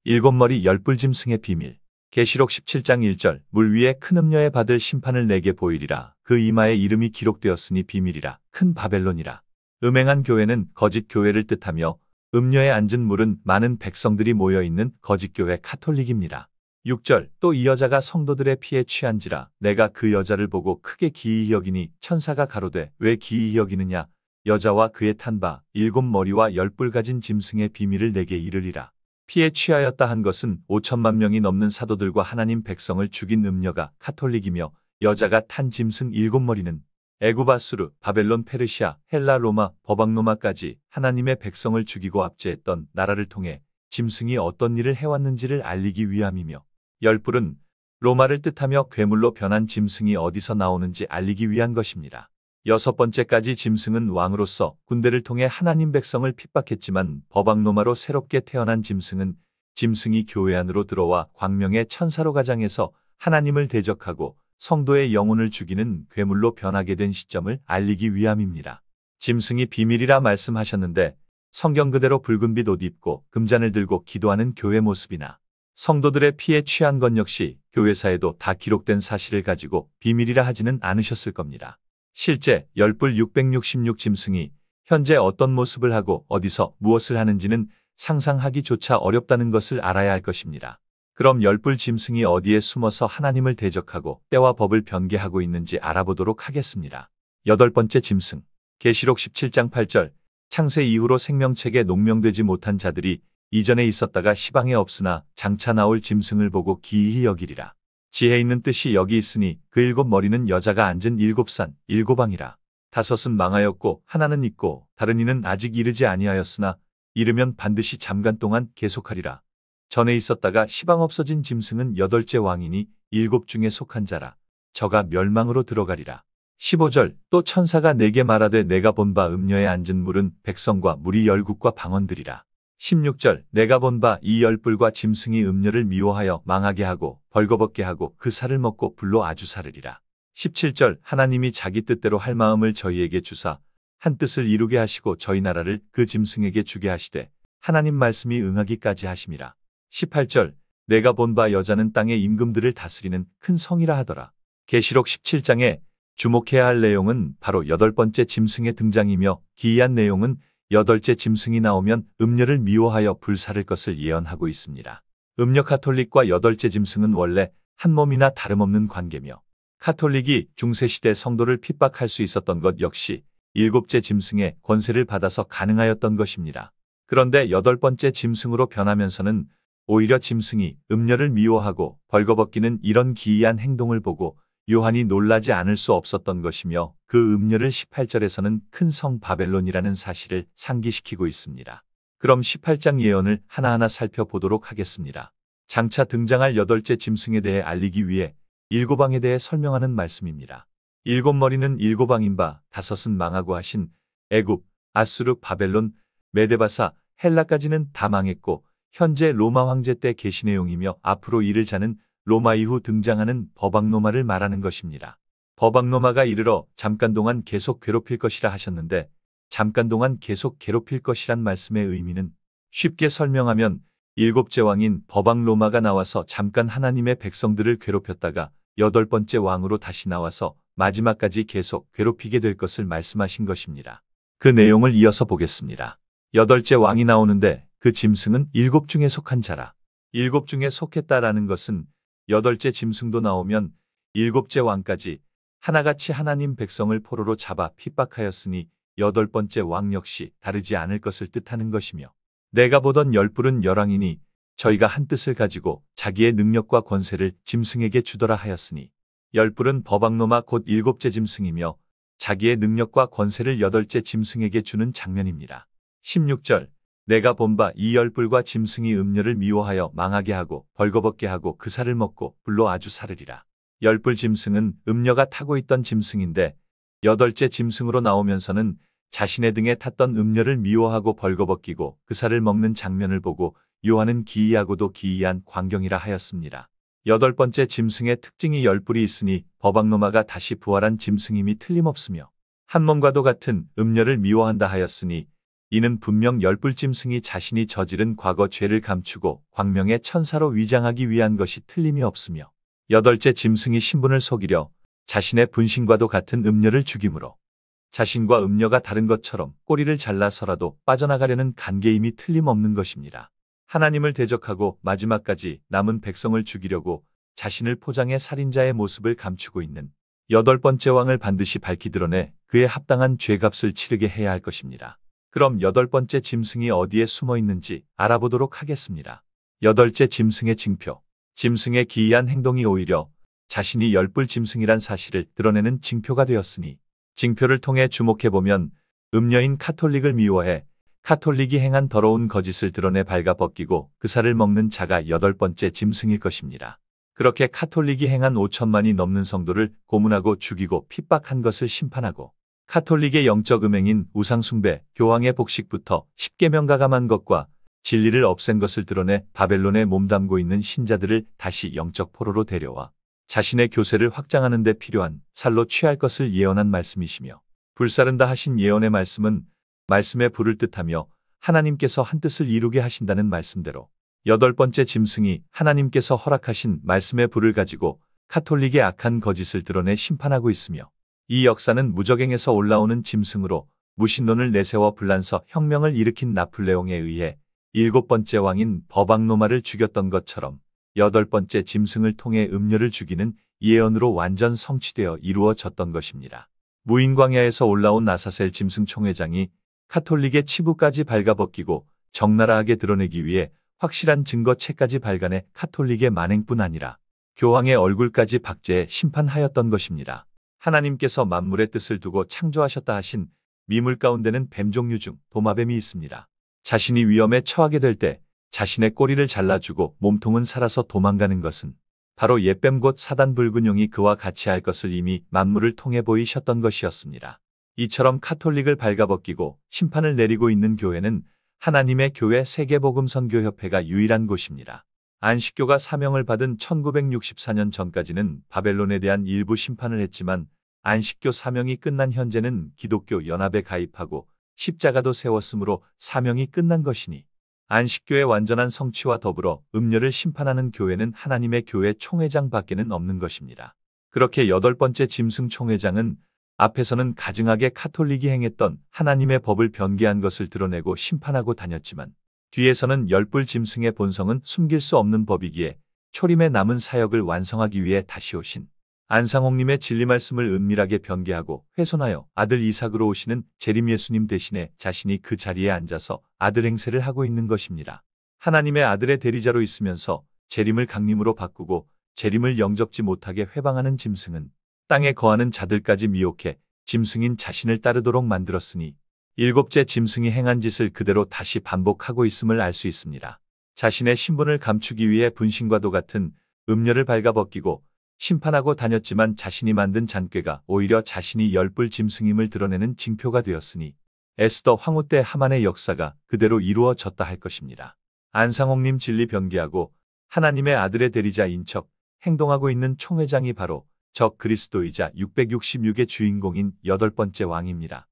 일곱머리 열불 짐승의 비밀. 계시록 17장 1절 물 위에 큰 음녀에 받을 심판을 내게 보이리라. 그 이마에 이름이 기록되었으니 비밀이라. 큰 바벨론이라. 음행한 교회는 거짓 교회를 뜻하며 음녀에 앉은 물은 많은 백성들이 모여있는 거짓 교회 카톨릭입니다. 6절 또 이 여자가 성도들의 피에 취한지라. 내가 그 여자를 보고 크게 기이히 여기니 천사가 가로되 왜 기이히 여기느냐. 여자와 그의 탄 바 일곱 머리와 열뿔 가진 짐승의 비밀을 내게 이르리라. 피에 취하였다 한 것은 5천만 명이 넘는 사도들과 하나님 백성을 죽인 음녀가 카톨릭이며 여자가 탄 짐승 일곱 머리는 애굽 아수르, 바벨론, 페르시아, 헬라, 로마, 버방로마까지 하나님의 백성을 죽이고 압제했던 나라를 통해 짐승이 어떤 일을 해왔는지를 알리기 위함이며 열뿔은 로마를 뜻하며 괴물로 변한 짐승이 어디서 나오는지 알리기 위한 것입니다. 여섯 번째까지 짐승은 왕으로서 군대를 통해 하나님 백성을 핍박했지만 버방로마로 새롭게 태어난 짐승은 짐승이 교회 안으로 들어와 광명의 천사로 가장해서 하나님을 대적하고 성도의 영혼을 죽이는 괴물로 변하게 된 시점을 알리기 위함입니다. 짐승이 비밀이라 말씀하셨는데 성경 그대로 붉은 빛 옷 입고 금잔을 들고 기도하는 교회 모습이나 성도들의 피에 취한 것 역시 교회사에도 다 기록된 사실을 가지고 비밀이라 하지는 않으셨을 겁니다. 실제 열뿔 666 짐승이 현재 어떤 모습을 하고 어디서 무엇을 하는지는 상상하기조차 어렵다는 것을 알아야 할 것입니다. 그럼 열뿔 짐승이 어디에 숨어서 하나님을 대적하고 때와 법을 변개하고 있는지 알아보도록 하겠습니다. 여덟 번째 짐승. 계시록 17장 8절 창세 이후로 생명책에 농명되지 못한 자들이 이전에 있었다가 시방에 없으나 장차 나올 짐승을 보고 기이히 여기리라. 지혜 있는 뜻이 여기 있으니 그 일곱 머리는 여자가 앉은 일곱 산, 일곱 왕이라. 다섯은 망하였고 하나는 있고 다른 이는 아직 이르지 아니하였으나 이르면 반드시 잠깐 동안 계속하리라. 전에 있었다가 시방 없어진 짐승은 여덟째 왕이니 일곱 중에 속한 자라. 저가 멸망으로 들어가리라. 15절 또 천사가 내게 말하되 내가 본 바 음녀에 앉은 물은 백성과 무리 열국과 방언들이라. 16절 내가 본 바 이 열뿔과 짐승이 음녀를 미워하여 망하게 하고 벌거벗게 하고 그 살을 먹고 불로 아주 사르리라. 17절 하나님이 자기 뜻대로 할 마음을 저희에게 주사 한 뜻을 이루게 하시고 저희 나라를 그 짐승에게 주게 하시되 하나님 말씀이 응하기까지 하심이라. 18절 내가 본 바 여자는 땅의 임금들을 다스리는 큰 성이라 하더라. 계시록 17장에 주목해야 할 내용은 바로 여덟 번째 짐승의 등장이며 기이한 내용은 여덟째 짐승이 나오면 음녀를 미워하여 불사를 것을 예언하고 있습니다. 음녀 카톨릭과 여덟째 짐승은 원래 한 몸이나 다름없는 관계며 카톨릭이 중세시대 성도를 핍박할 수 있었던 것 역시 일곱째 짐승의 권세를 받아서 가능하였던 것입니다. 그런데 여덟 번째 짐승으로 변하면서는 오히려 짐승이 음녀를 미워하고 벌거벗기는 이런 기이한 행동을 보고 요한이 놀라지 않을 수 없었던 것이며 그 음녀를 18절에서는 큰 성 바벨론이라는 사실을 상기시키고 있습니다. 그럼 18장 예언을 하나하나 살펴보도록 하겠습니다. 장차 등장할 여덟째 짐승에 대해 알리기 위해 일곱 왕에 대해 설명하는 말씀입니다. 일곱 머리는 일곱 왕인 바 다섯은 망하고 하신 애굽, 아수르, 바벨론, 메데바사, 헬라까지는 다 망했고 현재 로마 황제 때 계시 내용이며 앞으로 이를 자는 로마 이후 등장하는 버방로마를 말하는 것입니다. 버방로마가 이르러 잠깐 동안 계속 괴롭힐 것이라 하셨는데 잠깐 동안 계속 괴롭힐 것이란 말씀의 의미는 쉽게 설명하면 일곱째 왕인 버방로마가 나와서 잠깐 하나님의 백성들을 괴롭혔다가 여덟 번째 왕으로 다시 나와서 마지막까지 계속 괴롭히게 될 것을 말씀하신 것입니다. 그 내용을 이어서 보겠습니다. 여덟째 왕이 나오는데 그 짐승은 일곱 중에 속한 자라. 일곱 중에 속했다라는 것은 여덟째 짐승도 나오면 일곱째 왕까지 하나같이 하나님 백성을 포로로 잡아 핍박하였으니 여덟 번째 왕 역시 다르지 않을 것을 뜻하는 것이며 내가 보던 열뿔은 열왕이니 저희가 한 뜻을 가지고 자기의 능력과 권세를 짐승에게 주더라 하였으니 열뿔은 버방로마 곧 일곱째 짐승이며 자기의 능력과 권세를 여덟째 짐승에게 주는 장면입니다. 16절 내가 본 바 이 열뿔과 짐승이 음녀를 미워하여 망하게 하고 벌거벗게 하고 그 살을 먹고 불로 아주 사르리라. 열뿔 짐승은 음녀가 타고 있던 짐승인데 여덟째 짐승으로 나오면서는 자신의 등에 탔던 음녀를 미워하고 벌거벗기고 그 살을 먹는 장면을 보고 요한은 기이하고도 기이한 광경이라 하였습니다. 여덟 번째 짐승의 특징이 열뿔이 있으니 버방로마가 다시 부활한 짐승임이 틀림없으며 한 몸과도 같은 음녀를 미워한다 하였으니 이는 분명 열불 짐승이 자신이 저지른 과거 죄를 감추고 광명의 천사로 위장하기 위한 것이 틀림이 없으며, 여덟째 짐승이 신분을 속이려 자신의 분신과도 같은 음녀를 죽이므로 자신과 음녀가 다른 것처럼 꼬리를 잘라서라도 빠져나가려는 간계임이 틀림없는 것입니다. 하나님을 대적하고 마지막까지 남은 백성을 죽이려고 자신을 포장해 살인자의 모습을 감추고 있는 여덟 번째 왕을 반드시 밝히 드러내 그에 합당한 죄값을 치르게 해야 할 것입니다. 그럼 여덟 번째 짐승이 어디에 숨어 있는지 알아보도록 하겠습니다. 여덟째 짐승의 징표. 짐승의 기이한 행동이 오히려 자신이 열불 짐승이란 사실을 드러내는 징표가 되었으니, 징표를 통해 주목해보면 음녀인 카톨릭을 미워해 카톨릭이 행한 더러운 거짓을 드러내 발가벗기고 그 살을 먹는 자가 여덟 번째 짐승일 것입니다. 그렇게 카톨릭이 행한 5천만이 넘는 성도를 고문하고 죽이고 핍박한 것을 심판하고, 카톨릭의 영적 음행인 우상숭배, 교황의 복식부터 십계명 가감한 것과 진리를 없앤 것을 드러내 바벨론에 몸담고 있는 신자들을 다시 영적 포로로 데려와 자신의 교세를 확장하는 데 필요한 살로 취할 것을 예언한 말씀이시며, 불사른다 하신 예언의 말씀은 말씀의 불을 뜻하며 하나님께서 한 뜻을 이루게 하신다는 말씀대로 여덟 번째 짐승이 하나님께서 허락하신 말씀의 불을 가지고 카톨릭의 악한 거짓을 드러내 심판하고 있으며, 이 역사는 무적행에서 올라오는 짐승으로 무신론을 내세워 불란서 혁명을 일으킨 나폴레옹에 의해 일곱 번째 왕인 버박노마를 죽였던 것처럼 여덟 번째 짐승을 통해 음녀를 죽이는 예언으로 완전 성취되어 이루어졌던 것입니다. 무인광야에서 올라온 아사셀 짐승 총회장이 카톨릭의 치부까지 발가벗기고 적나라하게 드러내기 위해 확실한 증거체까지 발간해 카톨릭의 만행뿐 아니라 교황의 얼굴까지 박제해 심판하였던 것입니다. 하나님께서 만물의 뜻을 두고 창조하셨다 하신 미물 가운데는 뱀 종류 중 도마뱀이 있습니다. 자신이 위험에 처하게 될 때 자신의 꼬리를 잘라주고 몸통은 살아서 도망가는 것은 바로 옛뱀 곧 사단 불근용이 그와 같이 할 것을 이미 만물을 통해 보이셨던 것이었습니다. 이처럼 카톨릭을 발가벗기고 심판을 내리고 있는 교회는 하나님의 교회 세계복음선교협회가 유일한 곳입니다. 안식교가 사명을 받은 1964년 전까지는 바벨론에 대한 일부 심판을 했지만, 안식교 사명이 끝난 현재는 기독교 연합에 가입하고 십자가도 세웠으므로 사명이 끝난 것이니, 안식교의 완전한 성취와 더불어 음녀를 심판하는 교회는 하나님의 교회 총회장 밖에는 없는 것입니다. 그렇게 여덟 번째 짐승 총회장은 앞에서는 가증하게 카톨릭이 행했던 하나님의 법을 변개한 것을 드러내고 심판하고 다녔지만, 뒤에서는 열불 짐승의 본성은 숨길 수 없는 법이기에 초림에 남은 사역을 완성하기 위해 다시 오신 안상홍님의 진리 말씀을 은밀하게 변개하고 훼손하여 아들 이삭으로 오시는 재림 예수님 대신에 자신이 그 자리에 앉아서 아들 행세를 하고 있는 것입니다. 하나님의 아들의 대리자로 있으면서 재림을 강림으로 바꾸고 재림을 영접지 못하게 회방하는 짐승은 땅에 거하는 자들까지 미혹해 짐승인 자신을 따르도록 만들었으니, 일곱째 짐승이 행한 짓을 그대로 다시 반복하고 있음을 알 수 있습니다. 자신의 신분을 감추기 위해 분신과도 같은 음녀를 발가벗기고 심판하고 다녔지만 자신이 만든 잔꾀가 오히려 자신이 열불 짐승임을 드러내는 징표가 되었으니, 에스더 황후 때 하만의 역사가 그대로 이루어졌다 할 것입니다. 안상홍님 진리 변개하고 하나님의 아들의 대리자인 척 행동하고 있는 총회장이 바로 적 그리스도이자 666의 주인공인 여덟 번째 왕입니다.